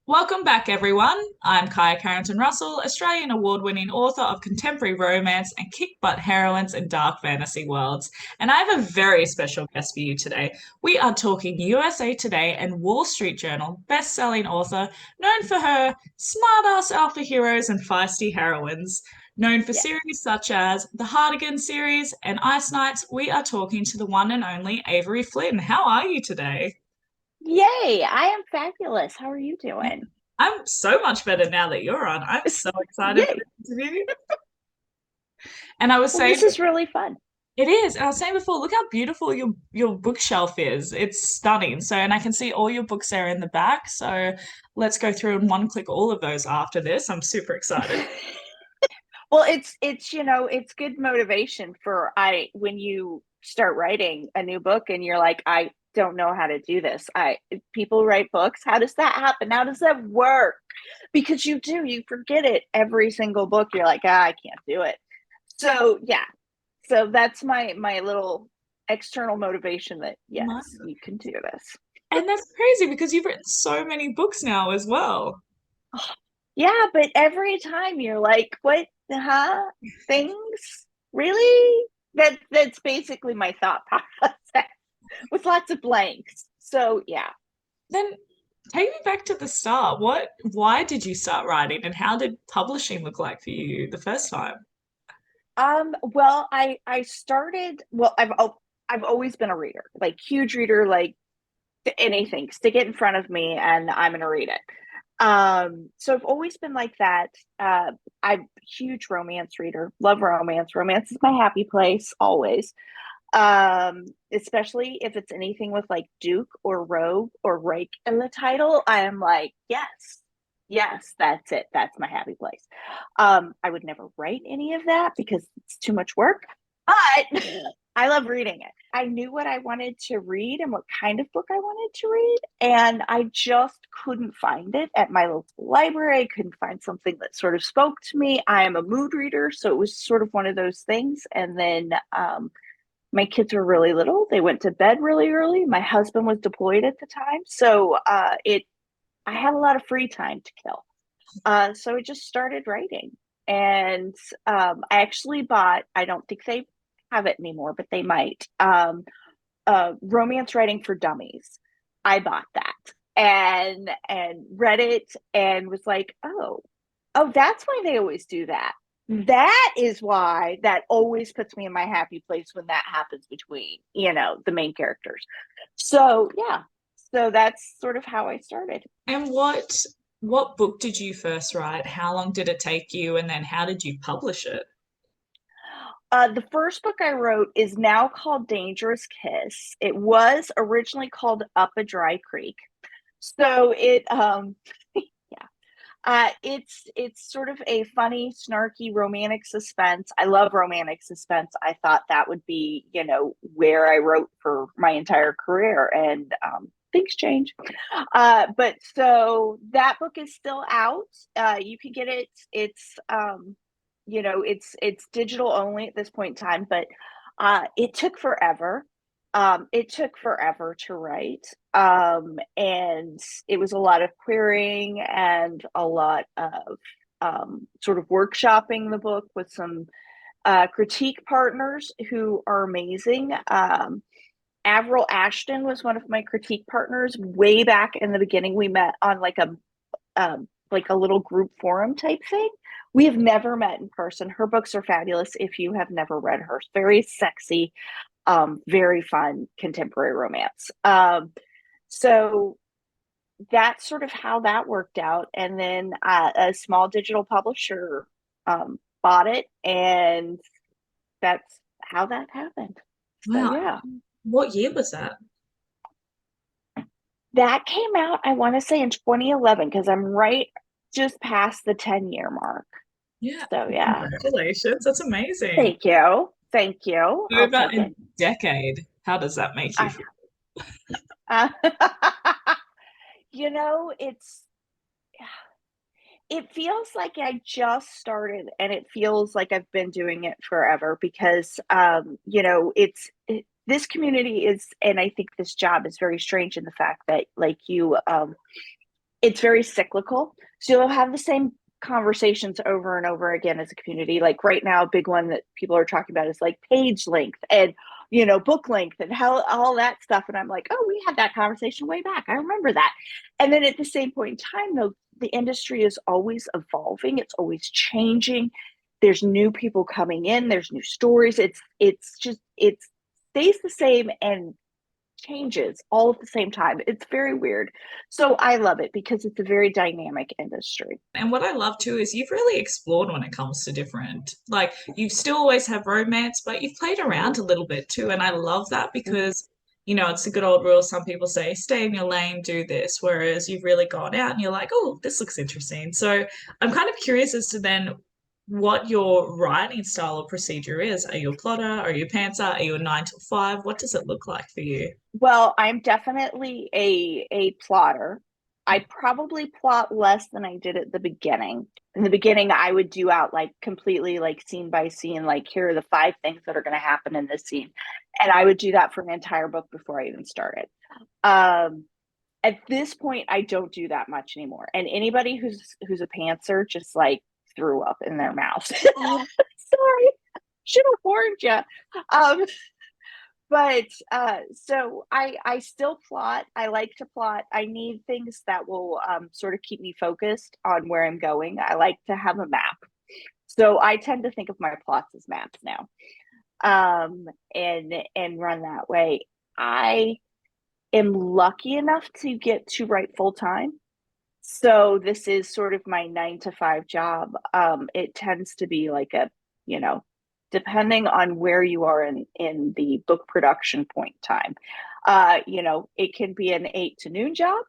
Welcome back, everyone. I'm Carrington-Russell, Australian award-winning author of contemporary romance and kick-butt heroines in dark fantasy worlds. And I have a very special guest for you today. We are talking USA Today and Wall Street Journal best-selling author, known for her smart-ass alpha heroes and feisty heroines. Known for Yeah. series such as the Hardigan series and Ice Knights, we are talking to the one and only Avery Flynn. How are you today? Yay, I am fabulous. How are you doing? I'm so much better now that you're on. I'm so excited for Yay. this interview. And I was Well, saying this is really fun. it is. And I was saying before, look how beautiful your bookshelf is. It's stunning. So, and I can see all your books there in the back. So let's go through and one click all of those after this. I'm super excited. Well, it's good motivation for I when you start writing a new book and you're like, I don't know how to do this. I People write books. How does that happen? How does that work? Because you forget it every single book. You're like, I can't do it. So yeah. So that's my little external motivation that yes, you can do this. And that's crazy because you've written so many books now as well. Yeah, but every time you're like, what, huh? Things? Really? That's basically my thought process with lots of blanks. So yeah. Then take me back to the start. Why did you start writing and how did publishing look like for you the first time? Well, I started, well, I've always been a reader, like huge reader, like anything, stick it in front of me and I'm gonna read it. So I've always been like that. I'm a huge romance reader, love romance. Romance is my happy place always. Especially if it's anything with like Duke or Rogue or Rake in the title, I am like, yes, that's it. That's my happy place. I would never write any of that because it's too much work, but I love reading it. I knew what I wanted to read and what kind of book I wanted to read, and I just couldn't find it at my local library. I couldn't find something that sort of spoke to me. I am a mood reader, so it was sort of one of those things. And then my kids were really little; they went to bed really early. My husband was deployed at the time, so it I had a lot of free time to kill. So I just started writing. And I actually bought, I don't think they have it anymore, but they might, Romance Writing for Dummies. I bought that and read it and was like, oh, that's why they always do that. That is why that always puts me in my happy place when that happens between, the main characters. So yeah, so that's sort of how I started. And what book did you first write? How long did it take you? And then how did you publish it? The first book I wrote is now called Dangerous Kiss. It was originally called Up a Dry Creek. So yeah, it's sort of a funny, snarky, romantic suspense. I love romantic suspense. I thought that would be, where I wrote for my entire career, and things change. But so that book is still out. You can get it. It's digital only at this point in time, but it took forever. It took forever to write. And it was a lot of querying and a lot of sort of workshopping the book with some critique partners who are amazing. Avril Ashton was one of my critique partners way back in the beginning. We met on like a little group forum type thing. We have never met in person. Her books are fabulous if you have never read hers. Very sexy, very fun contemporary romance. So that's sort of how that worked out. And then a small digital publisher bought it, and that's how that happened. So Wow. yeah, What year was that? that came out, I want to say in 2011, because I'm right just past the 10-year mark. Yeah. So yeah, Congratulations. That's amazing. thank you. Thank you. I'll Over take a it. decade. How does that make you I feel? uh, you know, it feels like I just started, and it feels like I've been doing it forever because this community is, and I think this job is very strange in the fact that like it's very cyclical. So you'll have the same conversations over and over again as a community. Like right now, a big one that people are talking about is like page length and book length and how all that stuff. And I'm like, oh, we had that conversation way back. I remember that. And then at the same point in time, though, the industry is always evolving. It's always changing. There's new people coming in. There's new stories. It stays the same and changes all at the same time. It's very weird. So I love it because it's a very dynamic industry. And what I love too is you've really explored when it comes to different, like you still always have romance, but you've played around a little bit too. And I love that because, it's a good old rule. Some people say, stay in your lane, do this. Whereas you've really gone out and you're like, oh, this looks interesting. So I'm kind of curious as to then what your writing style or procedure is. Are you a plotter? Are you a pantser? Are you a 9 to 5? What does it look like for you? Well, I'm definitely a plotter. I probably plot less than I did at the beginning. In the beginning, I would do out like completely like scene by scene, like here are the 5 things that are going to happen in this scene. And I would do that for an entire book before I even started. At this point, I don't do that much anymore. And anybody who's a pantser just like threw up in their mouth. Sorry, should have warned you. But so I still plot. I like to plot. I need things that will sort of keep me focused on where I'm going. I like to have a map. So I tend to think of my plots as maps now, and run that way. I am lucky enough to get to write full time. So this is sort of my 9 to 5 job. It tends to be like depending on where you are in the book production point time. It can be an 8 to noon job.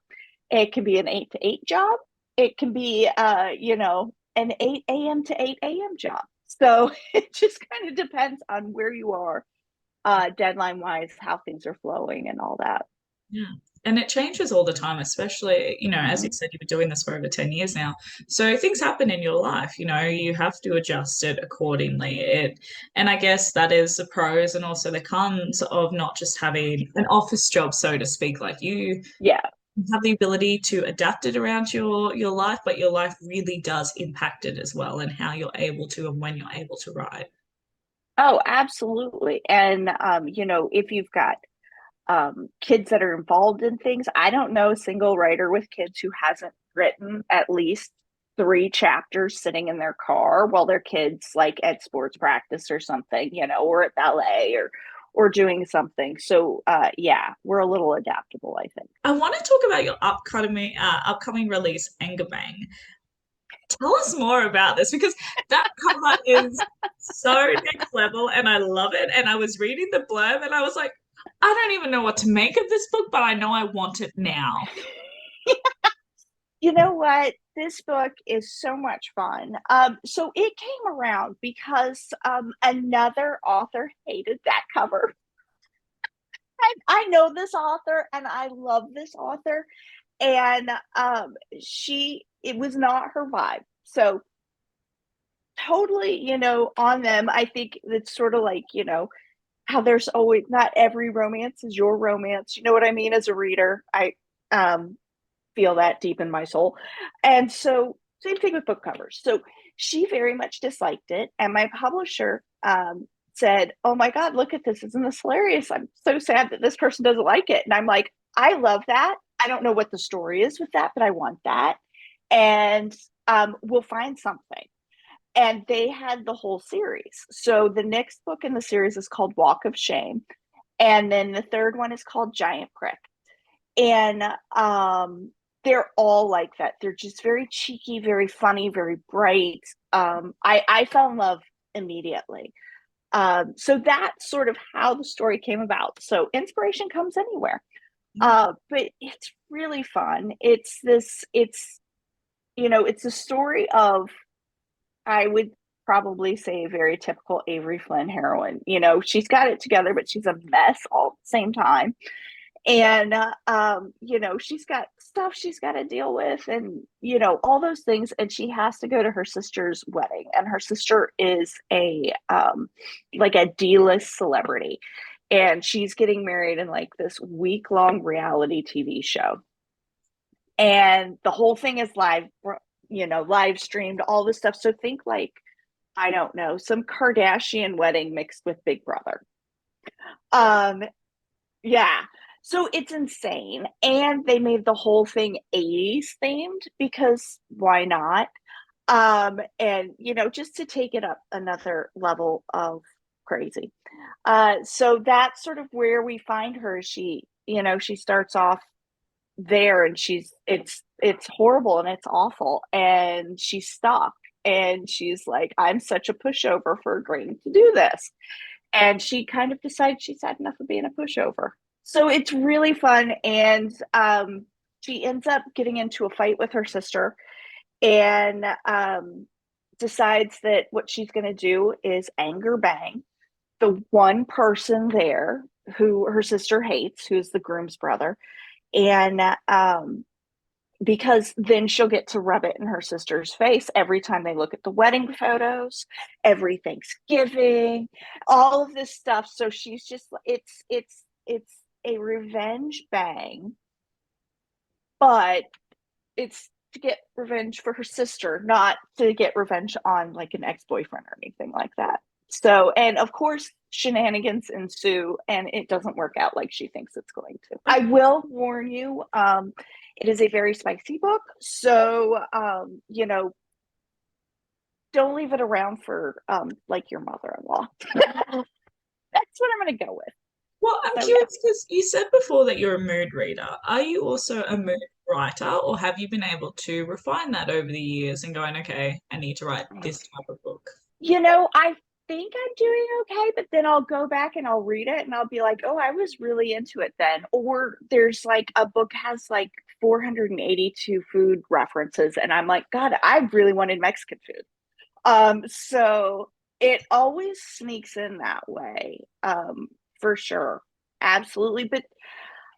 It can be an 8 to 8 job. It can be, an 8 a.m. to 8 a.m. job. So it just kind of depends on where you are, deadline wise, how things are flowing and all that. Yeah. And it changes all the time, especially, as Mm-hmm. you said, you've been doing this for over 10 years now. So things happen in your life, you have to adjust it accordingly. And I guess that is the pros and also the cons of not just having an office job, so to speak, like you Yeah. have the ability to adapt it around your life, but your life really does impact it as well and how you're able to and when you're able to write. Oh, absolutely. And, if you've got kids that are involved in things. I don't know a single writer with kids who hasn't written at least 3 chapters sitting in their car while their kids like at sports practice or something, or at ballet or doing something. So yeah, we're a little adaptable, I think. I want to talk about your upcoming release, Anger Bang. Tell us more about this because that cover is so next level and I love it. And I was reading the blurb and I was like, I don't even know what to make of this book, but I know I want it now. You know what? This book is so much fun. So it came around because another author hated that cover. I know this author and I love this author, and it was not her vibe. So totally, on them. I think it's sort of like, how there's always not every romance is your romance. You know what I mean? As a reader, I feel that deep in my soul. And so same thing with book covers. So she very much disliked it. And my publisher said, oh my God, look at this. Isn't this hilarious? I'm so sad that this person doesn't like it. And I'm like, I love that. I don't know what the story is with that, but I want that. And we'll find something. And they had the whole series. So the next book in the series is called Walk of Shame. And then the third one is called Giant Prick. And they're all like that. They're just very cheeky, very funny, very bright. I fell in love immediately. So that's sort of how the story came about. So inspiration comes anywhere. But it's really fun. It's a story of, I would probably say, a very typical Avery Flynn heroine. She's got it together, but she's a mess all at the same time. And, she's got stuff she's got to deal with and, all those things. And she has to go to her sister's wedding. And her sister is like a D-list celebrity. And she's getting married in like this week-long reality TV show. And the whole thing is live, live streamed, all this stuff. So think like, I don't know, some Kardashian wedding mixed with Big Brother. Um, yeah. So it's insane. And they made the whole thing 80s themed because why not? And just to take it up another level of crazy. So that's sort of where we find her. She starts off there and it's horrible and it's awful and she's stuck and she's like, I'm such a pushover for agreeing to do this. And she kind of decides she's had enough of being a pushover. So it's really fun. And she ends up getting into a fight with her sister and decides that what she's going to do is anger bang the one person there who her sister hates, who's the groom's brother. And because then she'll get to rub it in her sister's face every time they look at the wedding photos, every Thanksgiving, all of this stuff. So she's just it's a revenge bang, but it's to get revenge for her sister, not to get revenge on like an ex-boyfriend or anything like that. So, and of course, shenanigans ensue and it doesn't work out like she thinks it's going to. I will warn you, it is a very spicy book. So, don't leave it around for like your mother-in-law. That's what I'm going to go with. Well, I'm curious because you said before that you're a mood reader. Are you also a mood writer, or have you been able to refine that over the years and going, okay, I need to write this type of book? I think I'm doing okay, but then I'll go back and I'll read it and I'll be like, oh, I was really into it then. Or there's like a book has like 482 food references, and I'm like, God, I really wanted Mexican food. So it always sneaks in that way, for sure. Absolutely. But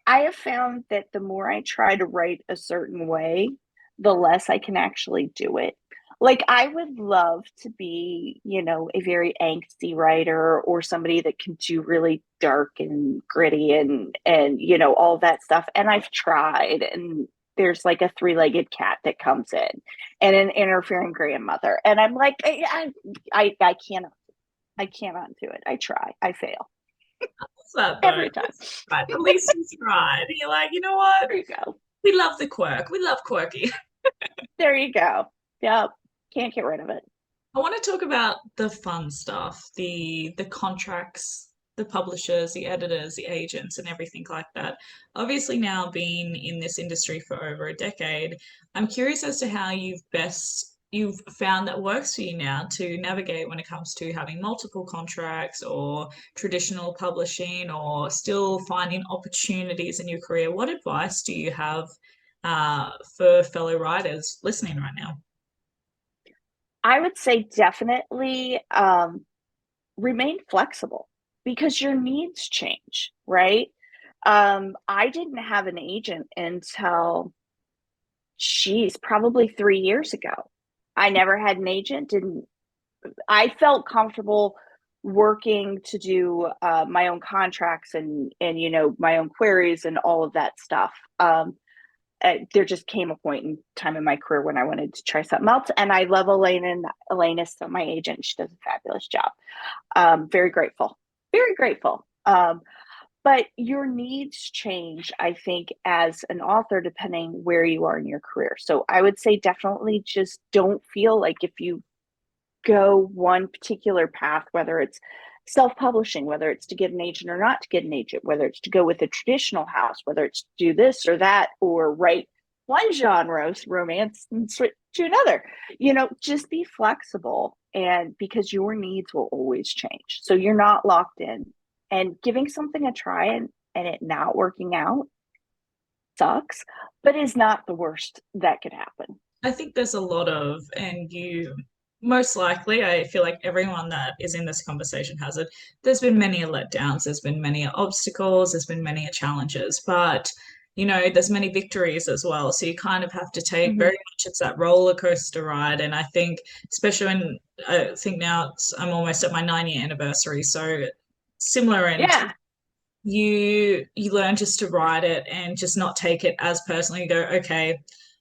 I have found that the more I try to write a certain way, the less I can actually do it. Like I would love to be, a very angsty writer or somebody that can do really dark and gritty and all that stuff. And I've tried and there's like a three-legged cat that comes in and an interfering grandmother. And I'm like, I cannot do it. I try. I fail. What's that, though? Every time. Right. At least you tried. You're like, you know what? There you go. We love the quirk. We love quirky. There you go. Yep. Can't get rid of it. I want to talk about the fun stuff, the contracts, the publishers, the editors, the agents, and everything like that. Obviously, now being in this industry for over a decade, I'm curious as to how you've found that works for you now to navigate when it comes to having multiple contracts or traditional publishing or still finding opportunities in your career. What advice do you have for fellow writers listening right now? I would say definitely remain flexible because your needs change, right? I didn't have an agent until, she's probably 3 years ago. I never had an agent. Didn't I felt comfortable working to do my own contracts and my own queries and all of that stuff. There just came a point in time in my career when I wanted to try something else. And I love Elena, and Elena is my agent. She does a fabulous job. Very grateful, very grateful. But your needs change, I think, as an author, depending where you are in your career. So I would say definitely just don't feel like if you go one particular path, whether it's self-publishing, whether it's to get an agent or not to get an agent, whether it's to go with a traditional house, whether it's to do this or that, or write one genre romance and switch to another. Just be flexible, and because your needs will always change. So you're not locked in, and giving something a try and it not working out sucks, but is not the worst that could happen. I think there's a lot of, and you most likely, I feel like everyone that is in this conversation has it. There's been many letdowns, there's been many obstacles, there's been many challenges, but there's many victories as well. So you kind of have to take very much, it's that roller coaster ride. And I think, especially when I think now I'm almost at my 9-year anniversary, so similar in Yeah. you learn just to write it and just not take it as personally. You go, okay,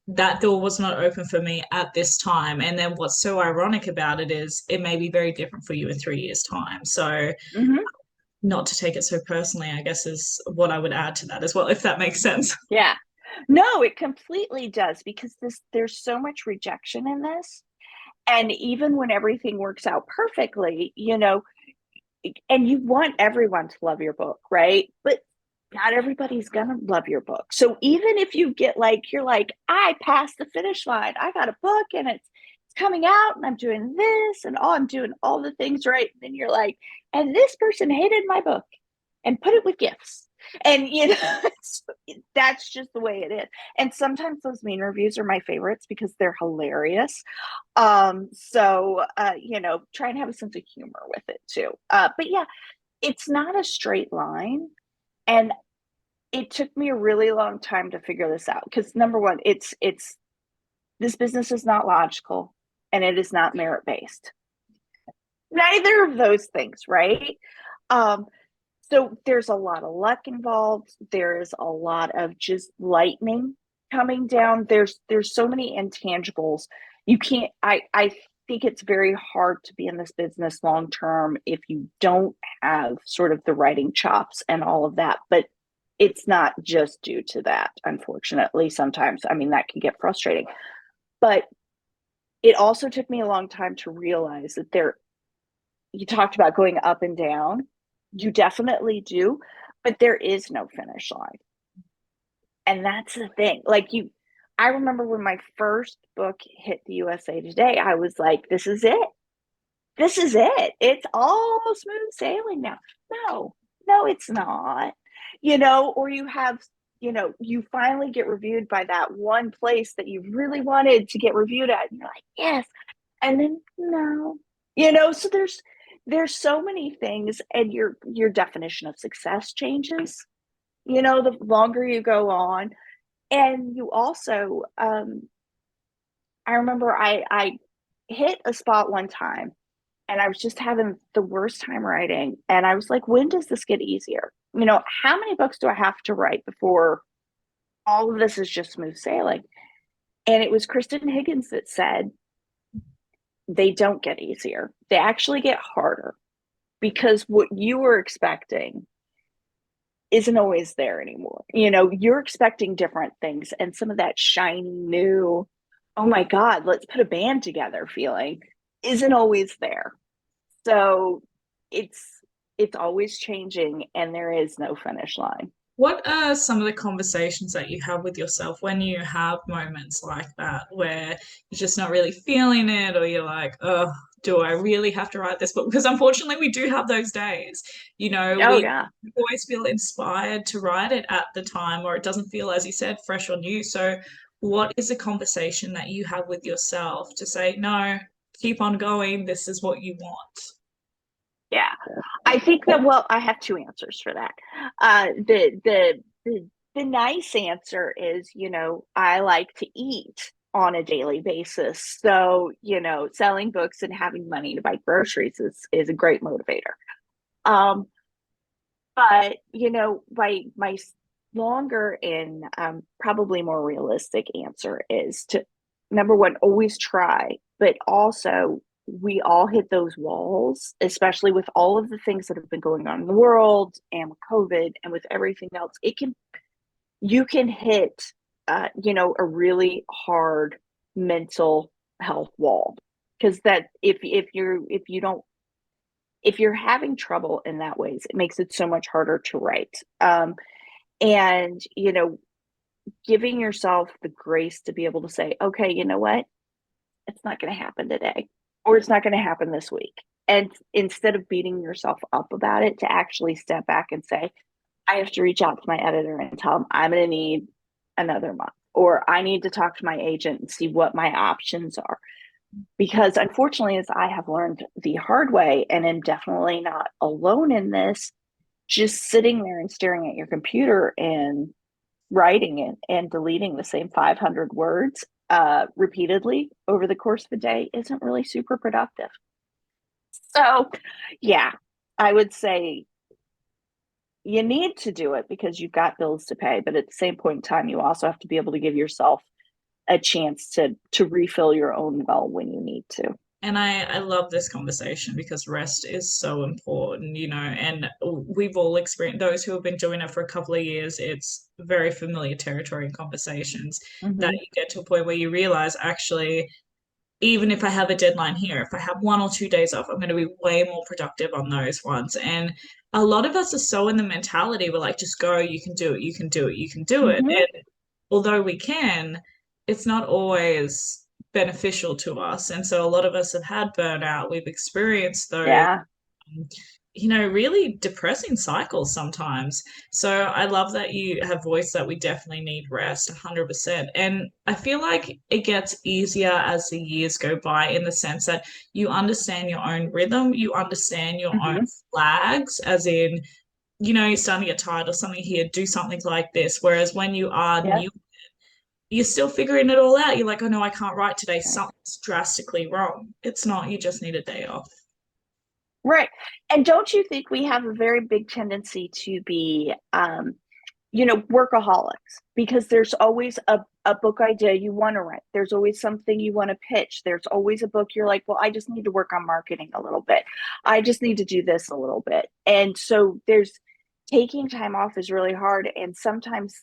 that door was not open for me at this time. And then what's so ironic about it is it may be very different for you in 3 years' time. So Mm-hmm. not to take it so personally, I guess, is what I would add to that as well, if that makes sense. Yeah. No, it completely does, because there's so much rejection in this. And even when everything works out perfectly, and you want everyone to love your book, right? But not everybody's gonna love your book. So even if you get like, you're like, I passed the finish line, I got a book and it's coming out and I'm doing this and I'm doing all the things right. And then you're like, and this person hated my book and put it with gifts. And that's just the way it is. And sometimes those mean reviews are my favorites because they're hilarious. So try and have a sense of humor with it too. But yeah, it's not a straight line. And it took me a really long time to figure this out, because number one, it's this business is not logical and it is not merit based. Neither of those things, right? Um, so there's a lot of luck involved. There's a lot of just lightning coming down. There's so many intangibles. You can't. I think it's very hard to be in this business long term if you don't have sort of the writing chops and all of that. But it's not just due to that, unfortunately. Sometimes, I mean, that can get frustrating. But it also took me a long time to realize that you talked about going up and down. You definitely do, but there is no finish line. And that's the thing. I remember when my first book hit the USA Today, I was like, this is it. This is it. It's all smooth sailing now. No, no, it's not. Or you finally get reviewed by that one place that you really wanted to get reviewed at. And you're like, yes. And then no, so there's so many things, and your definition of success changes, the longer you go on. And you also, I remember I hit a spot one time and I was just having the worst time writing. And I was like, when does this get easier? How many books do I have to write before all of this is just smooth sailing? And it was Kristen Higgins that said, they don't get easier. They actually get harder, because what you were expecting isn't always there anymore. You're expecting different things, and some of that shiny new, oh my God, let's put a band together feeling isn't always there. So it's always changing, and there is no finish line. What are some of the conversations that you have with yourself when you have moments like that where you're just not really feeling it, or you're like, oh, do I really have to write this book? Because unfortunately, we do have those days. Oh We yeah. always feel inspired to write it at the time, or it doesn't feel, as you said, fresh or new. So, what is a conversation that you have with yourself to say, no, keep on going, this is what you want? Yeah. I think that, well, I have two answers for that. The nice answer is, I like to eat on a daily basis. So, selling books and having money to buy groceries is a great motivator. Um, but my longer and probably more realistic answer is to, number one, always try, but also we all hit those walls, especially with all of the things that have been going on in the world and with COVID and with everything else. You can hit a really hard mental health wall, because that if you're having trouble in that ways, it makes it so much harder to write. And giving yourself the grace to be able to say, okay, you know what, it's not going to happen today, or it's not going to happen this week. And instead of beating yourself up about it, to actually step back and say, I have to reach out to my editor and tell them I'm going to need another month, or I need to talk to my agent and see what my options are. Because unfortunately, as I have learned the hard way, and am definitely not alone in this, just sitting there and staring at your computer and writing it and deleting the same 500 words repeatedly over the course of a day isn't really super productive. So, yeah, I would say, you need to do it because you've got bills to pay, but at the same point in time, you also have to be able to give yourself a chance to refill your own well when you need to. And I love this conversation because rest is so important, and we've all experienced, those who have been doing it for a couple of years, it's very familiar territory in conversations that Mm-hmm. you get to a point where you realize actually, even if I have a deadline here, if I have 1 or 2 days off, I'm going to be way more productive on those ones. And a lot of us are so in the mentality, we're like, just go, you can do it, you can do it, you can do it. Mm-hmm. And although we can, it's not always beneficial to us. And so a lot of us have had burnout. We've experienced those Yeah. really depressing cycles sometimes. So I love that you have voiced that we definitely need rest 100%. And I feel like it gets easier as the years go by in the sense that you understand your own rhythm, you understand your own Mm-hmm. flags, as in, you're starting to get tired of something here, do something like this. Whereas when you are Yeah. new, you're still figuring it all out. You're like, oh no, I can't write today. Right. Something's drastically wrong. It's not, you just need a day off. Right. And don't you think we have a very big tendency to be, workaholics, because there's always a book idea you want to write. There's always something you want to pitch. There's always a book you're like, well, I just need to work on marketing a little bit. I just need to do this a little bit. And so there's taking time off is really hard. And sometimes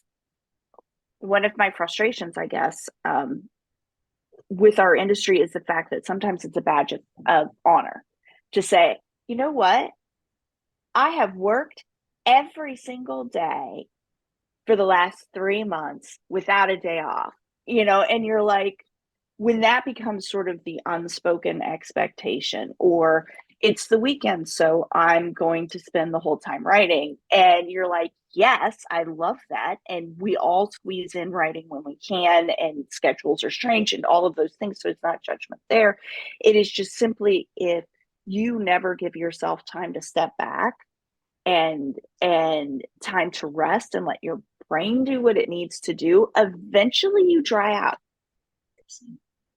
one of my frustrations, I guess, with our industry is the fact that sometimes it's a badge of honor to say, you know what? I have worked every single day for the last 3 months without a day off, and you're like, when that becomes sort of the unspoken expectation, or it's the weekend, so I'm going to spend the whole time writing. And you're like, yes, I love that. And we all squeeze in writing when we can, and schedules are strange and all of those things. So it's not judgment there. It is just simply, if you never give yourself time to step back and time to rest and let your brain do what it needs to do, eventually you dry out.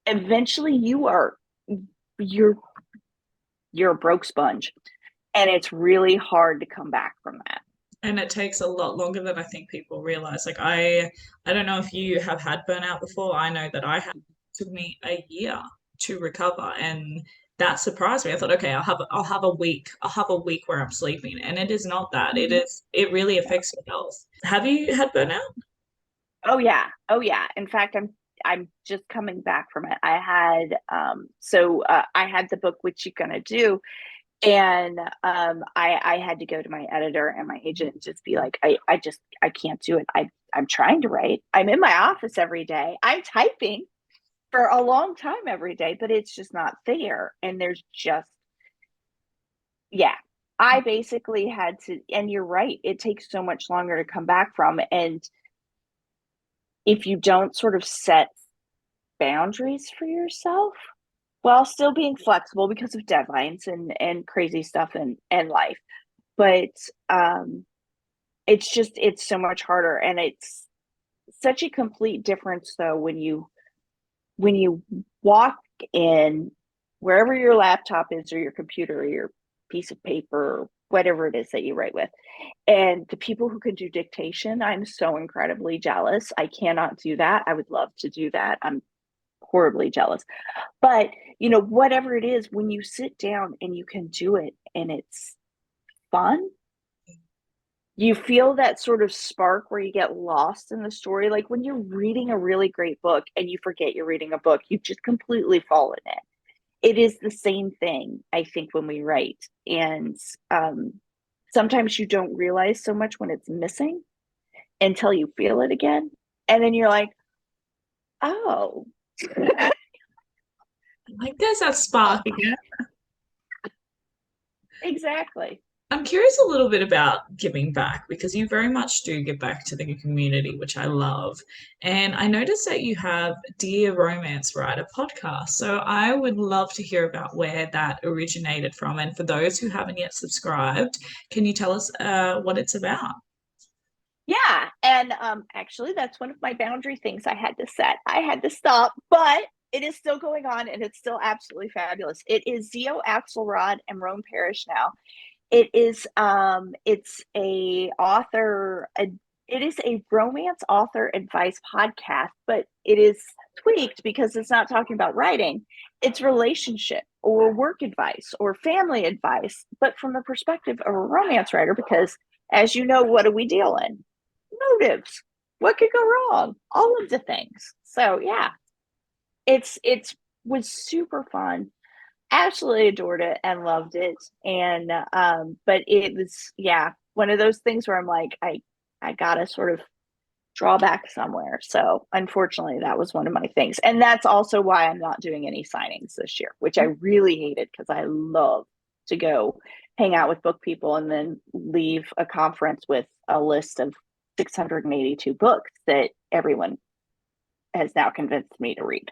Eventually you're you're a broke sponge, and it's really hard to come back from that. And it takes a lot longer than I think people realize. Like I don't know if you have had burnout before. I know that I had, it took me a year to recover, and that surprised me. I thought, okay, I'll have a week. I'll have a week where I'm sleeping. And it is not that. Mm-hmm. It really affects your health. Have you had burnout? Oh yeah. Oh yeah. In fact, I'm just coming back from it. I had the book What You Gonna Do, and I had to go to my editor and my agent and just be like, I can't do it. I'm trying to write. I'm in my office every day. I'm typing for a long time every day, but it's just not there. And there's just, yeah. I basically had to, and you're right, it takes so much longer to come back from. And if you don't sort of set boundaries for yourself while still being flexible because of deadlines and crazy stuff and life, but it's so much harder. And it's such a complete difference though when you walk in, wherever your laptop is, or your computer, or your piece of paper, or whatever it is that you write with, and the people who can do dictation, I'm so incredibly jealous. I cannot do that. I would love to do that. I'm horribly jealous. But whatever it is, when you sit down and you can do it and it's fun, you feel that sort of spark where you get lost in the story. Like when you're reading a really great book and you forget you're reading a book, you just completely fall in it. It is the same thing, I think, when we write. And sometimes you don't realize so much when it's missing until you feel it again. And then you're like, oh. Like there's that spark again. Exactly. I'm curious a little bit about giving back because you very much do give back to the community, which I love. And I noticed that you have Dear Romance Writer podcast. So I would love to hear about where that originated from. And for those who haven't yet subscribed, can you tell us what it's about? Yeah. And actually, that's one of my boundary things I had to set. I had to stop, but it is still going on and it's still absolutely fabulous. It is Zio Axelrod and Rome Parrish now. it's a author it is a romance author advice podcast, but it is tweaked because it's not talking about writing. It's relationship or work advice or family advice, but from the perspective of a romance writer, because as you know, what do we deal in? Motives. What could go wrong? All of the things. So yeah, it's was super fun. Absolutely adored it and loved it. And but it was, yeah, one of those things where I'm like, I gotta sort of draw back somewhere. So unfortunately that was one of my things. And that's also why I'm not doing any signings this year, which I really hated because I love to go hang out with book people and then leave a conference with a list of 682 books that everyone has now convinced me to read.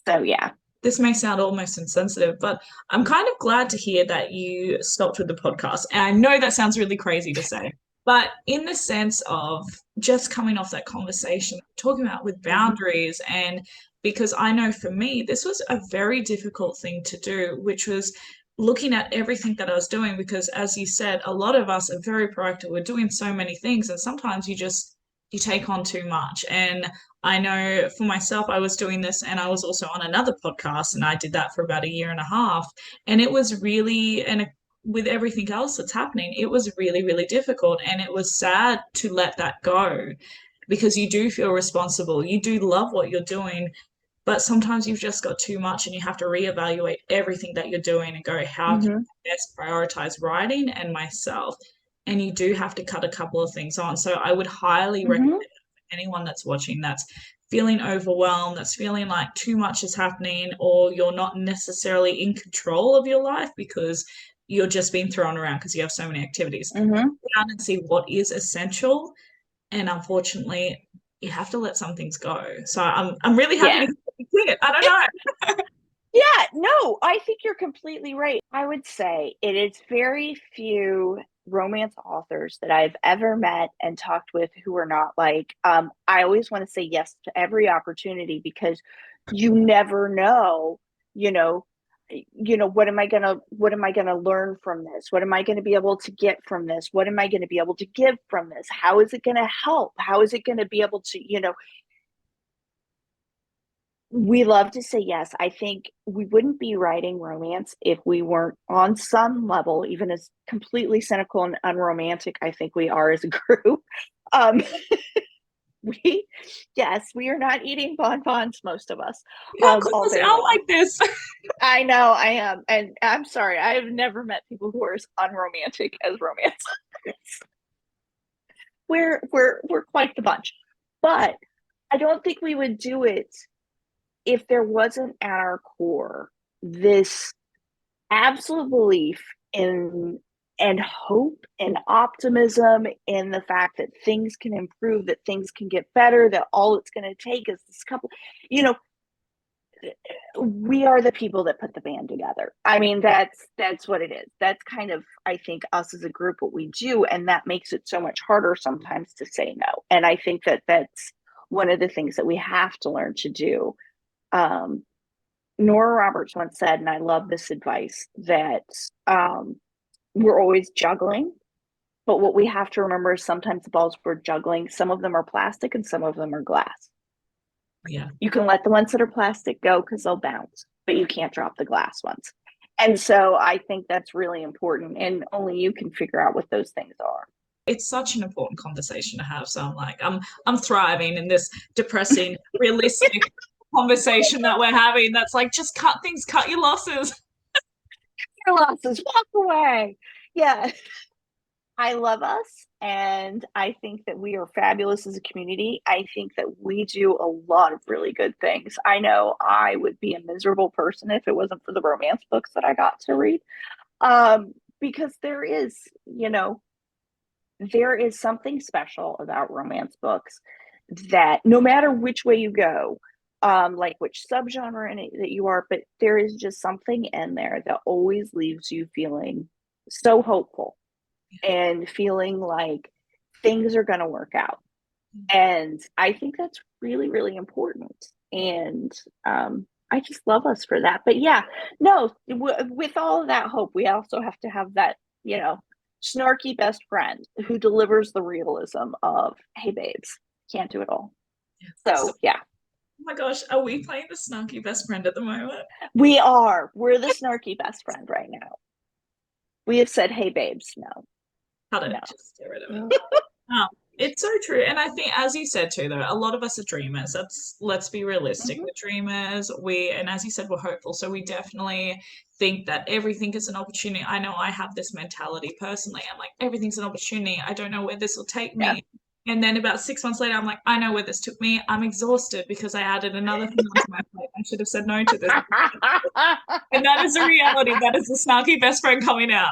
So yeah. This may sound almost insensitive, but I'm kind of glad to hear that you stopped with the podcast. And I know that sounds really crazy to say, but in the sense of just coming off that conversation, talking about with boundaries, and because I know for me, this was a very difficult thing to do, which was looking at everything that I was doing, because as you said, a lot of us are very proactive. We're doing so many things, and sometimes you take on too much. And I know for myself, I was doing this and I was also on another podcast, and I did that for about a year and a half. And it was really, and with everything else that's happening, it was really, really difficult. And it was sad to let that go because you do feel responsible. You do love what you're doing, but sometimes you've just got too much and you have to reevaluate everything that you're doing and go, how can I best prioritize writing and myself? And you do have to cut a couple of things on. So I would highly recommend anyone that's watching that's feeling overwhelmed, that's feeling like too much is happening, or you're not necessarily in control of your life because you're just being thrown around because you have so many activities. Down and see what is essential. And unfortunately, you have to let some things go. So I'm really happy to see it. I don't know. Yeah, no, I think you're completely right. I would say it is very few romance authors that I've ever met and talked with who are not like, I always want to say yes to every opportunity because you never know, you know, what am I gonna learn from this? What am I gonna be able to get from this? What am I gonna be able to give from this? How is it gonna help? How is it gonna be able to, we love to say yes. I think we wouldn't be writing romance if we weren't on some level, even as completely cynical and unromantic, I think we are as a group. Um, yes, we are not eating bonbons, most of us. You got close out like this. I know I am. And I'm sorry, I have never met people who are as unromantic as romance. we're quite the bunch. But I don't think we would do it if there wasn't at our core this absolute belief in and hope and optimism in the fact that things can improve, that things can get better, that all it's going to take is this couple, we are the people that put the band together. I mean, that's what it is. That's kind of, I think, us as a group, what we do, and that makes it so much harder sometimes to say no. And I think that that's one of the things that we have to learn to do. Nora Roberts once said, and I love this advice, that we're always juggling, but what we have to remember is sometimes the balls we're juggling, some of them are plastic and some of them are glass. Yeah. You can let the ones that are plastic go because they'll bounce, but you can't drop the glass ones. And so I think that's really important, and only you can figure out what those things are. It's such an important conversation to have. So I'm like, I'm thriving in this depressing, realistic conversation that we're having. That's like, just cut things, cut your losses. Your losses, walk away. Yeah. I love us, and I think that we are fabulous as a community. I think that we do a lot of really good things. I know I would be a miserable person if it wasn't for the romance books that I got to read. Because there is, there is something special about romance books that no matter which way you go, like which subgenre in it that you are, but there is just something in there that always leaves you feeling so hopeful and feeling like things are going to work out. And I think that's really, really important. And I just love us for that. But yeah, no, with all of that hope, we also have to have that snarky best friend who delivers the realism of, hey, babes, can't do it all. So, yeah. Oh my gosh, are we playing the snarky best friend at the moment? We're the snarky best friend right now. We have said, hey, babes, no. Cut it. No. Just get rid of it. It's so true. And I think, as you said too, though, a lot of us are dreamers. Let's be realistic. Mhm. We're dreamers. And as you said, we're hopeful. So we definitely think that everything is an opportunity. I know I have this mentality personally. I'm like, everything's an opportunity. I don't know where this will take Yeah. me. And then about 6 months later, I'm like, I know where this took me. I'm exhausted because I added another thing onto my plate. I should have said no to this. And that is a reality. That is the snarky best friend coming out.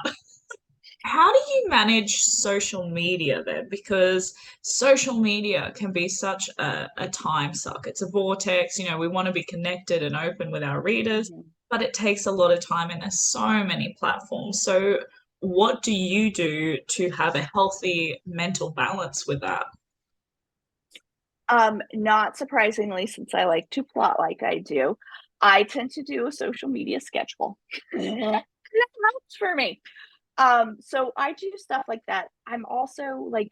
How do you manage social media then? Because social media can be such a time suck. It's a vortex. We want to be connected and open with our readers, but it takes a lot of time and there's so many platforms. So, what do you do to have a healthy mental balance with that? Not surprisingly, since I like to plot like I do, I tend to do a social media schedule. That helps for me. So I do stuff like that. I'm also like,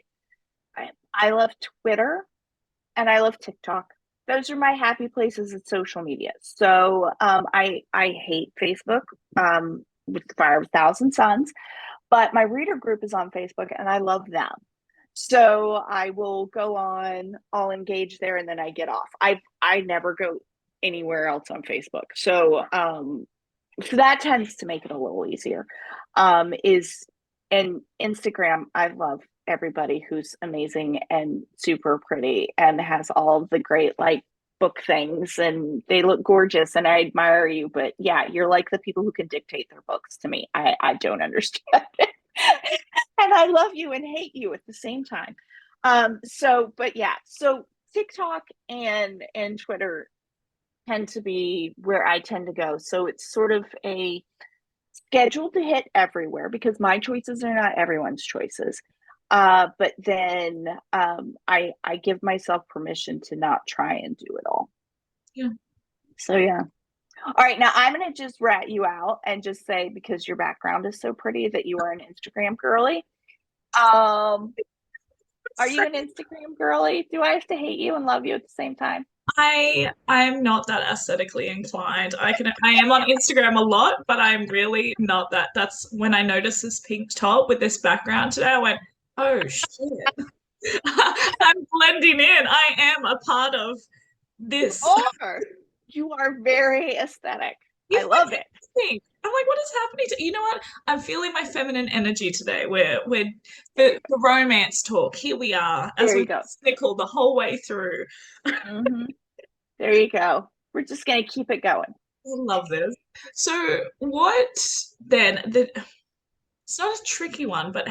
I love Twitter and I love TikTok. Those are my happy places at social media. So I hate Facebook with the Fire of a Thousand Suns, but my reader group is on Facebook and I love them. So I will go on, I'll engage there, and then I get off. I never go anywhere else on Facebook. So that tends to make it a little easier. Is and Instagram, I love everybody who's amazing and super pretty and has all of the great like book things and they look gorgeous and I admire you. But yeah, you're like the people who can dictate their books to me. I don't understand it. And I love you and hate you at the same time. But yeah, so TikTok and Twitter tend to be where I tend to go. So it's sort of a schedule to hit everywhere because my choices are not everyone's choices. But then I give myself permission to not try and do it all. Yeah. So yeah. All right, now I'm going to just rat you out and just say because your background is so pretty that you are an Instagram girly. Are you an Instagram girly? Do I have to hate you and love you at the same time? I'm not that aesthetically inclined. I am on Instagram a lot, but I'm really not that. That's when I noticed this pink top with this background today. I went, oh shit. I'm blending in. I am a part of this. You are very aesthetic. I love it. I'm like, what is happening to you know what? I'm feeling my feminine energy today. We're the romance talk. Here we are as we cycle the whole way through. Mm-hmm. There you go. We're just gonna keep it going. I love this. So what then? It's not a tricky one, but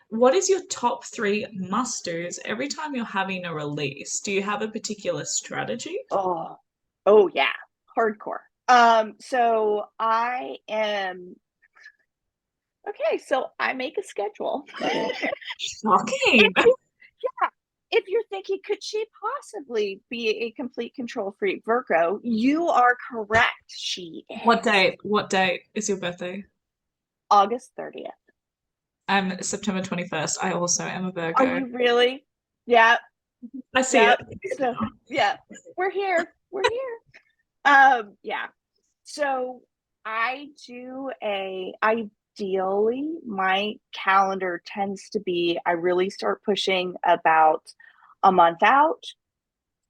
what is your top 3 must-dos every time you're having a release? Do you have a particular strategy? Oh yeah, hardcore. So I am okay. So I make a schedule. Shocking. Yeah. If you're thinking, could she possibly be a complete control freak Virgo? You are correct. She is. What date is your birthday? August 30th. I'm September 21st. I also am a Virgo. Are you really? Yeah. I see it. So, yeah. We're here. Yeah. So ideally my calendar tends to be, I really start pushing about a month out.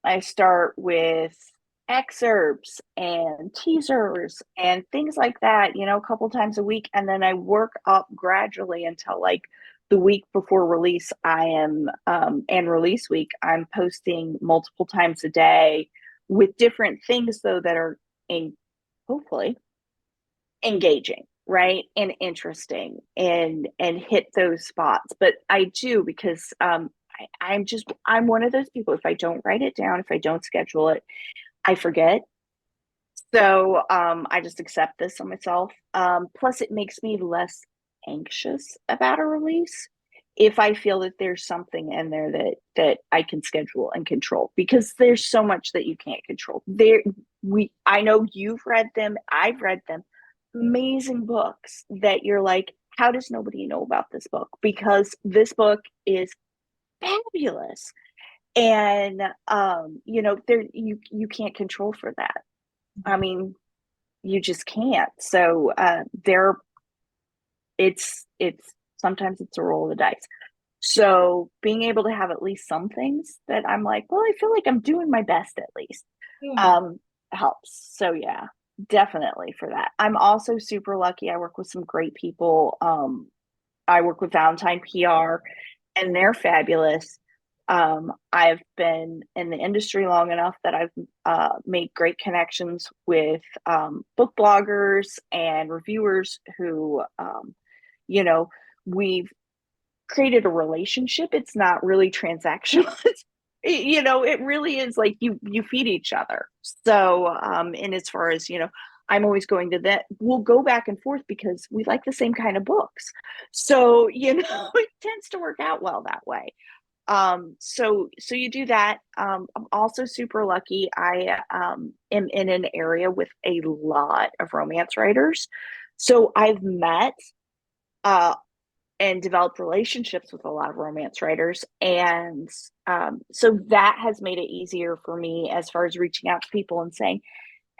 I start with excerpts and teasers and things like that, a couple times a week. And then I work up gradually until like the week before release, and release week, I'm posting multiple times a day with different things though that are hopefully engaging, right, and interesting and hit those spots. But I do because I'm one of those people, if I don't write it down, if I don't schedule it, I forget. So I just accept this on myself. Plus it makes me less anxious about a release if I feel that there's something in there that I can schedule and control, because there's so much that you can't control. I know you've read them, I've read them, amazing books that you're like, how does nobody know about this book? Because this book is fabulous. And there you can't control for that. I mean, you just can't. So it's sometimes it's a roll of the dice. So being able to have at least some things that I'm like, well, I feel like I'm doing my best at least, Yeah. helps. So yeah, definitely for that. I'm also super lucky. I work with some great people. I work with Valentine PR, and they're fabulous. I've been in the industry long enough that I've made great connections with book bloggers and reviewers who, you know, we've created a relationship. It's not really transactional. It really is like you feed each other. So, and as far as I'm always going to that. We'll go back and forth because we like the same kind of books. So, it tends to work out well that way. So you do that. I'm also super lucky. I am in an area with a lot of romance writers. So I've met uh and developed relationships with a lot of romance writers. And so that has made it easier for me as far as reaching out to people and saying,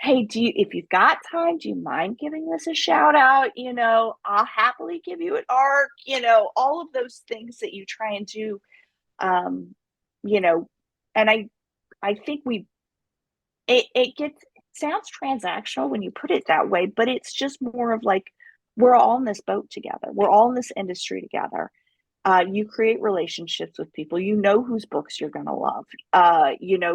hey, if you've got time, do you mind giving this a shout out? I'll happily give you an arc, all of those things that you try and do. um and I think it sounds transactional when you put it that way, but it's just more of like, we're all in this boat together, we're all in this industry together. You create relationships with people, whose books you're going to love,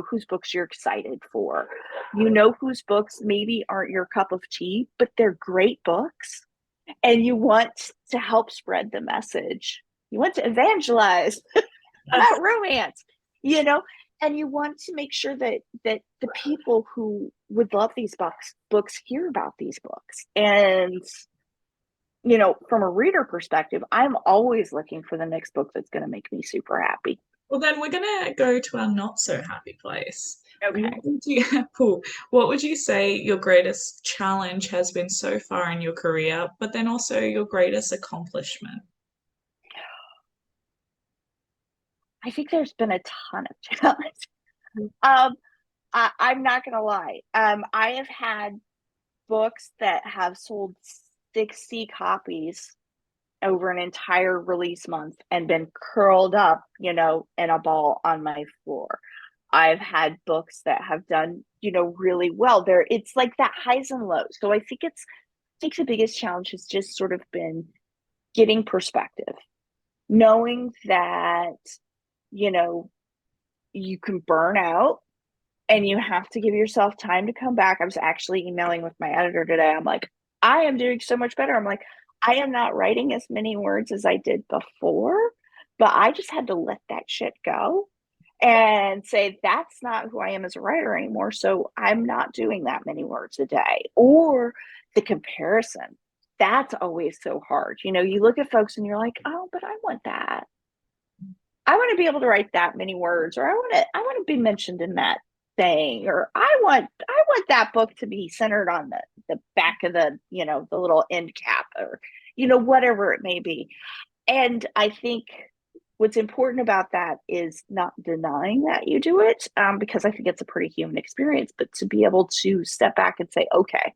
whose books you're excited for, whose books maybe aren't your cup of tea, but they're great books, and you want to help spread the message, you want to evangelize about romance, you know, and you want to make sure that the people who would love these books hear about these books. And from a reader perspective, I'm always looking for the next book that's going to make me super happy. Well, then we're gonna go to our not so happy place. Okay. What would you, cool. What would you say your greatest challenge has been so far in your career, but then also your greatest accomplishment? I think there's been a ton of challenge. um I'm not gonna lie. I have had books that have sold 60 copies over an entire release month and been curled up, in a ball on my floor. I've had books that have done, really well. It's like that highs and lows. So I think the biggest challenge has just sort of been getting perspective, knowing that, you know, you can burn out and you have to give yourself time to come back. I was actually emailing with my editor today. I'm like, I am doing so much better. I'm like, I am not writing as many words as I did before, but I just had to let that shit go and say, that's not who I am as a writer anymore. So I'm not doing that many words a day. Or the comparison. That's always so hard. You look at folks and you're like, oh, but I want that. I want to be able to write that many words, or I want to be mentioned in that thing, or I want that book to be centered on the back of the little end cap, or whatever it may be. And I think what's important about that is not denying that you do it, because I think it's a pretty human experience, but to be able to step back and say, okay,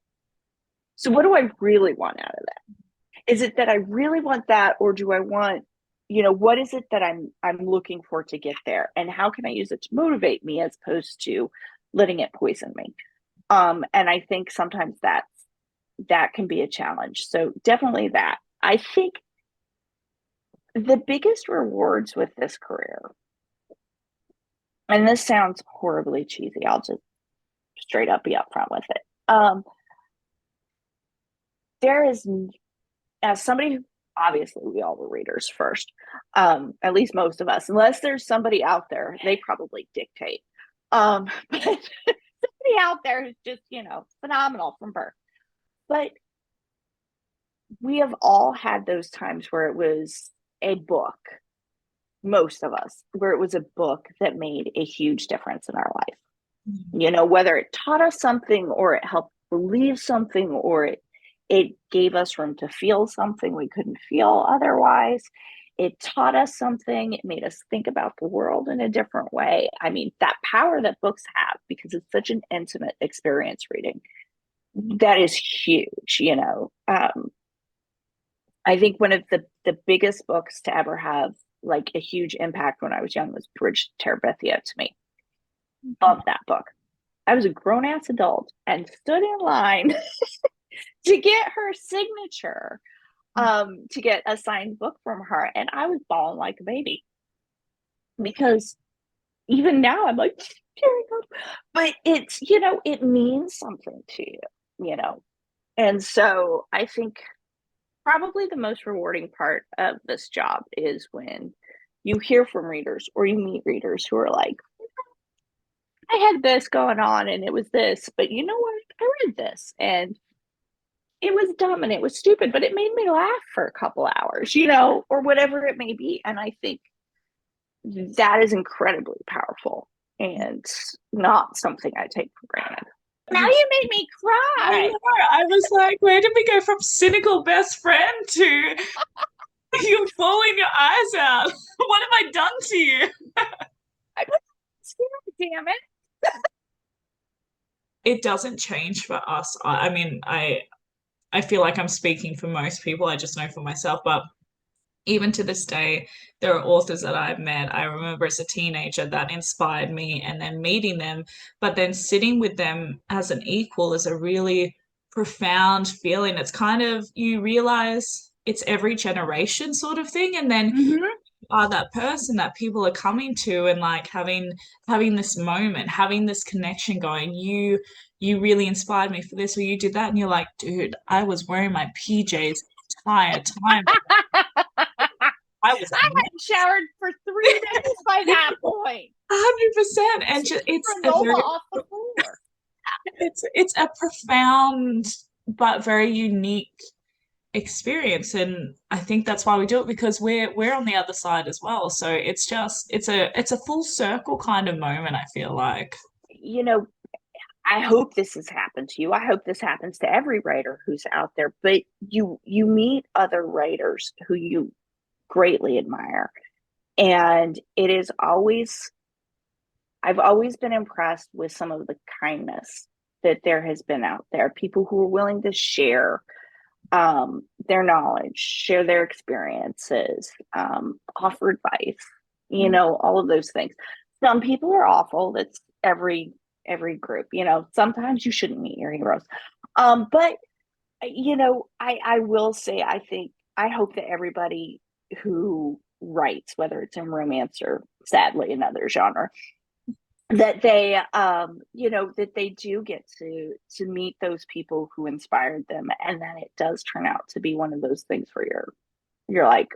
so what do I really want out of that? Is it that I really want that, or do I want, what is it that I'm looking for to get there, and how can I use it to motivate me as opposed to letting it poison me? And I think sometimes that can be a challenge. So definitely that. I think the biggest rewards with this career, and this sounds horribly cheesy, I'll just straight up be upfront with it. There is, as somebody, obviously we all were readers first, at least most of us, unless there's somebody out there, they probably dictate. But somebody out there who's just, phenomenal from birth. But we have all had those times where it was a book, most of us, where it was a book that made a huge difference in our life. Whether it taught us something, or it helped believe something, or it It gave us room to feel something we couldn't feel otherwise. It taught us something. It made us think about the world in a different way. I mean, that power that books have, because it's such an intimate experience reading, that is huge, you know. I think one of the biggest books to ever have like a huge impact when I was young was Bridge to Terabithia to me. Love that book. I was a grown ass adult and stood in line to get her signature, to get a signed book from her. And I was bawling like a baby because even now I'm like, but it's, you know, it means something to you, you know. And so I think probably the most rewarding part of this job is when you hear from readers or you meet readers who are like, I had this going on and it was this, but you know what? I read this and it was dumb and it was stupid, but it made me laugh for a couple hours, you know, or whatever it may be. And I think that is incredibly powerful and not something I take for granted. Now you made me cry. I was like, where did we go from cynical best friend to you bawling your eyes out? What have I done to you? I'm scared, damn it. It doesn't change for us. I mean, I feel like I'm speaking for most people. I just know for myself, but even to this day, there are authors that I've met. I remember as a teenager that inspired me, and then meeting them, but then sitting with them as an equal is a really profound feeling. It's kind of, you realize it's every generation sort of thing. And then Mm-hmm. are that person that people are coming to and like having this moment, having this connection going, you really inspired me for this, or you did that, and you're like, dude, I was wearing my PJs the entire time. I was I hadn't showered for 3 days by that point. 100%. And just, it's a very, off the floor. it's a profound but very unique experience, and I think that's why we do it, because we're on the other side as well. So it's just it's a full circle kind of moment, I feel like. You know, I hope this has happened to you. I hope this happens to every writer who's out there, but you meet other writers who you greatly admire. And it is always, I've always been impressed with some of the kindness that there has been out there. People who are willing to share their knowledge, share their experiences, offer advice, you know, all of those things. Some people are awful. That's every group, you know. Sometimes you shouldn't meet your heroes. But you know, I will say, I hope that everybody who writes, whether it's in romance or sadly another genre, that they you know, that they do get to meet those people who inspired them, and then it does turn out to be one of those things where you're like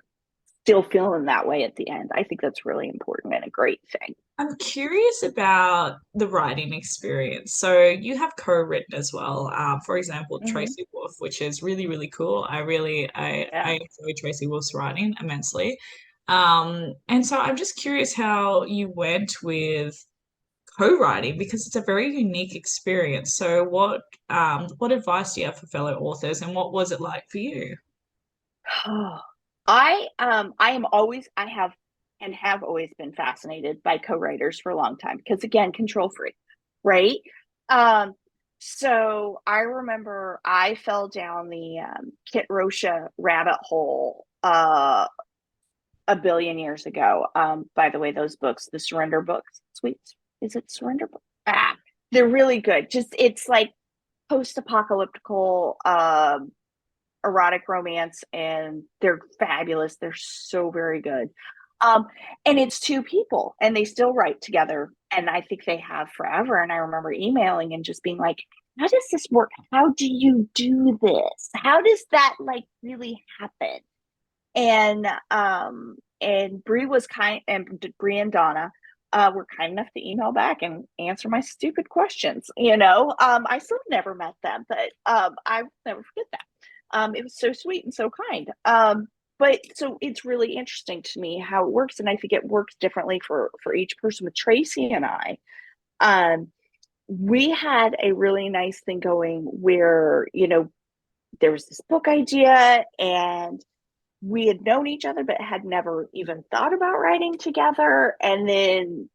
still feeling that way at the end. I think that's really important and a great thing. I'm curious about the writing experience. So you have co-written as well. For example, Mm-hmm. Tracy Wolf, which is really, really cool. I Yeah. enjoy Tracy Wolf's writing immensely. And so I'm just curious how you went with co-writing, because it's a very unique experience. So what advice do you have for fellow authors, and what was it like for you? I am always, I have and have always been fascinated by co-writers for a long time because again, control freak, right? Um, so I remember I fell down the Kit Rosha rabbit hole a billion years ago. By the way, those books, the Surrender books, sweet, is it Surrender book? Ah, they're really good. Just it's like post-apocalyptical erotic romance, and they're fabulous. They're so very good. Um, and it's two people, and they still write together, and I think they have forever. And I remember emailing and just being like, "How does this work? How do you do this? How does that like really happen?" And Bree was kind, and Bree and Donna were kind enough to email back and answer my stupid questions. You know, I still never met them, but I will never forget that. It was so sweet and so kind. But so it's really interesting to me how it works, and I think it works differently for each person. With Tracy and I, um, we had a really nice thing going where, you know, there was this book idea, and we had known each other but had never even thought about writing together. And then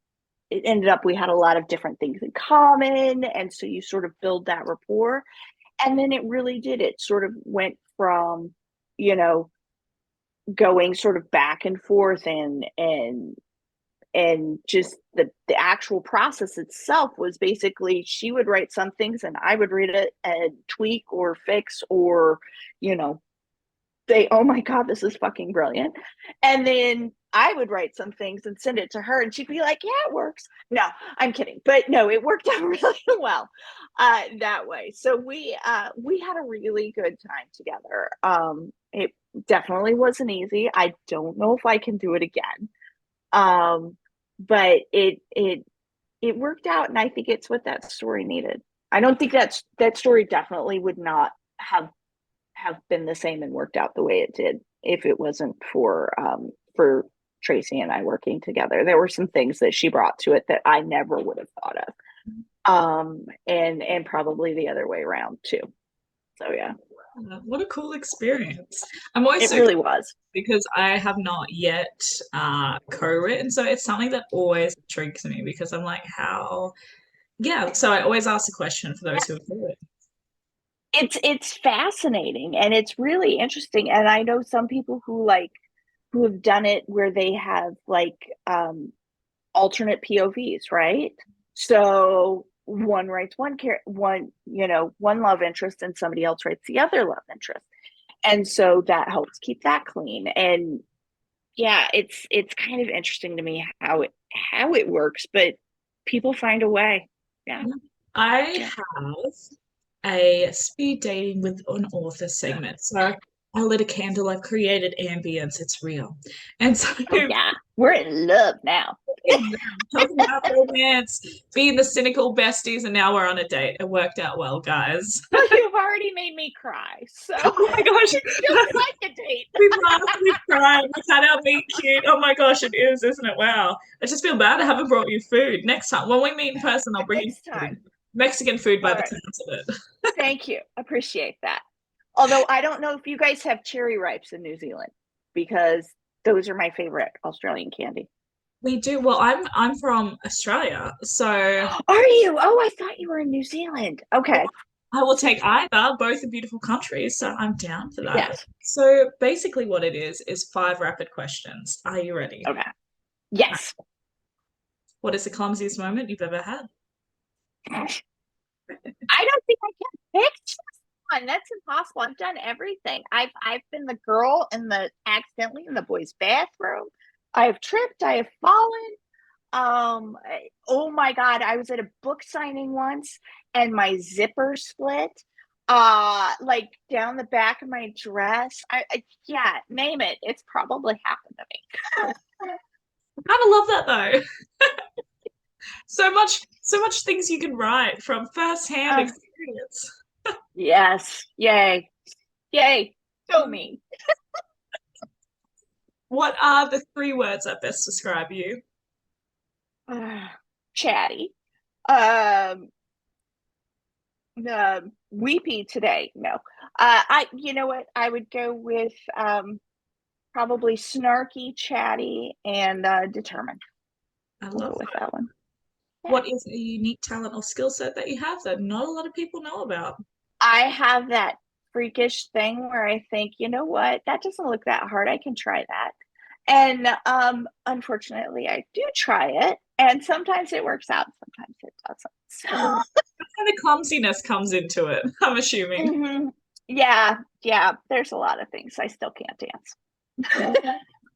it ended up we had a lot of different things in common, and so you sort of build that rapport. And then it really did, it sort of went from, you know, going sort of back and forth, and just the actual process itself was basically she would write some things and I would read it and tweak or fix, or, you know, say, oh my God, this is fucking brilliant. And then I would write some things and send it to her, and she'd be like, yeah, it works. No, I'm kidding. But no, it worked out really well that way. So we had a really good time together. It definitely wasn't easy. I don't know if I can do it again. But it worked out, and I think it's what that story needed. I don't think that story definitely would not have been the same and worked out the way it did if it wasn't for Tracy and I working together. There were some things that she brought to it that I never would have thought of. And probably the other way around too. So yeah. What a cool experience. I'm always It so really was. because I have not yet co-written. So it's something that always intrigues me because I'm like, how? Yeah. So I always ask the question for those who have co-written. It's fascinating, and it's really interesting. And I know some people who have done it where they have like alternate POVs, right? So one writes one, you know, one love interest, and somebody else writes the other love interest. And so that helps keep that clean. And yeah, it's kind of interesting to me how it works, but people find a way. Yeah. I have a speed dating with an author segment. So I lit a candle, I've created ambience, it's real. And so Oh yeah, we're in love now. talking about romance, being the cynical besties, and now we're on a date. It worked out well, guys. Well, you've already made me cry, so Oh my gosh. it's just like a date. We've laughed, we've cried, we've had our meet cute. Oh my gosh, it is, isn't it? Wow. I just feel bad I haven't brought you food. Next time, when we meet in person, I'll bring you Next time. food. Mexican food by All the right. sounds of it. Thank you. Appreciate that. Although I don't know if you guys have cherry ripes in New Zealand, because those are my favorite Australian candy. We do. Well, I'm from Australia, so Are you? Oh, I thought you were in New Zealand. Okay. I will take either. Both are beautiful countries, so I'm down for that. Yes. So basically, what it is five rapid questions. Are you ready? Okay. Yes. What is the clumsiest moment you've ever had? I don't think I can pick just one. That's impossible. I've done everything. I've been the girl in the accidentally in the boys' bathroom. I have tripped. I have fallen. Oh my God, I was at a book signing once, and my zipper split. Like down the back of my dress. Yeah, name it. It's probably happened to me. I kind of love that though. So much things you can write from first-hand experience. Yes. Yay. Yay. So me. What are the three words that best describe you? Chatty. Weepy today. No. You know what? I would go with probably snarky, chatty, and determined. I We'll love go with that. that one. Yeah. What is a unique talent or skill set that you have that not a lot of people know about? I have that freakish thing where I think, you know what, that doesn't look that hard. I can try that. And unfortunately, I do try it, and sometimes it works out, sometimes it doesn't. So, And the clumsiness comes into it, I'm assuming. mm-hmm. Yeah, there's a lot of things I still can't dance.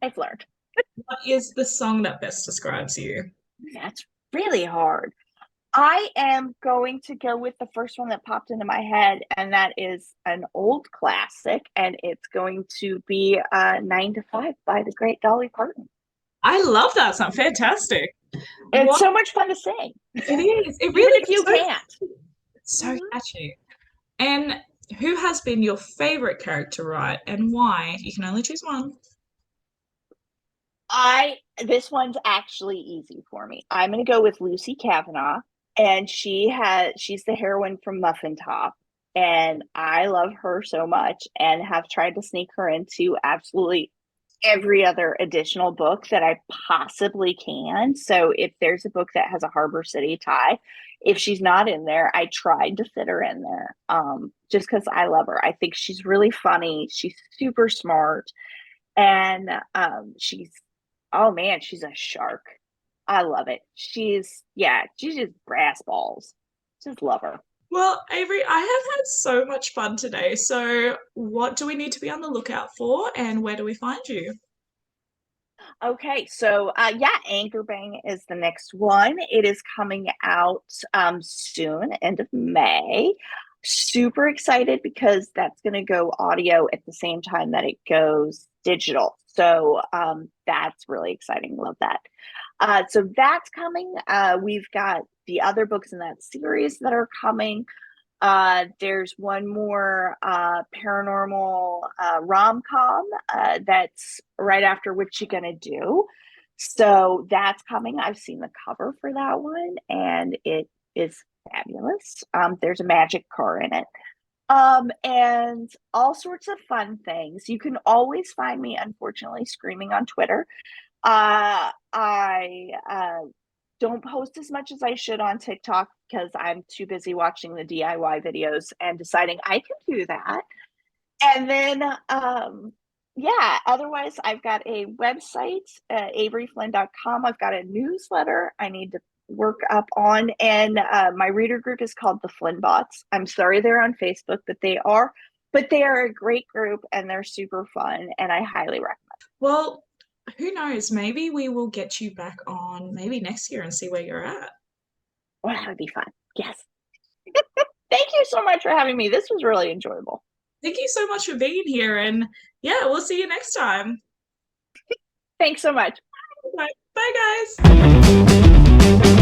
I've learned. What is the song that best describes you? That's really hard. I am going to go with the first one that popped into my head, and that is an old classic, and it's going to be 9 to 5 by the great Dolly Parton. I love that song. Fantastic. It's so much fun to sing. It is. It really Even if you can't. So catchy. And who has been your favorite character write and why? You can only choose one. This one's actually easy for me. I'm going to go with Lucy Kavanaugh, and she's the heroine from Muffin Top, And I love her so much and have tried to sneak her into absolutely every other additional book that I possibly can. So if there's a book that has a Harbor City tie, if she's not in there, I tried to fit her in there, just because I love her. I think she's really funny. She's super smart. And oh man, she's a shark. I love it. She's just brass balls. Just love her. Well, Avery, I have had so much fun today. So, what do we need to be on the lookout for, and where do we find you? Okay, so Anchor Bang is the next one. It is coming out soon, end of May. Super excited because that's going to go audio at the same time that it goes digital. So that's really exciting. Love that. So that's coming. We've got the other books in that series that are coming. There's one more paranormal rom-com that's right after What You Gonna Do. So that's coming. I've seen the cover for that one, and it is fabulous. There's a magic car in it. And all sorts of fun things. You can always find me, unfortunately, screaming on Twitter. I don't post as much as I should on TikTok because I'm too busy watching the DIY videos and deciding I can do that. And then, otherwise, I've got a website, averyflynn.com. I've got a newsletter I need to work up on. And my reader group is called the Flynn Bots. I'm sorry they're on Facebook, but they are a great group and they're super fun. And I highly recommend. Well, who knows? Maybe we will get you back on maybe next year and see where you're at. Well, that would be fun. Yes. Thank you so much for having me. This was really enjoyable. Thank you so much for being here. And yeah, we'll see you next time. Thanks so much. Bye, guys.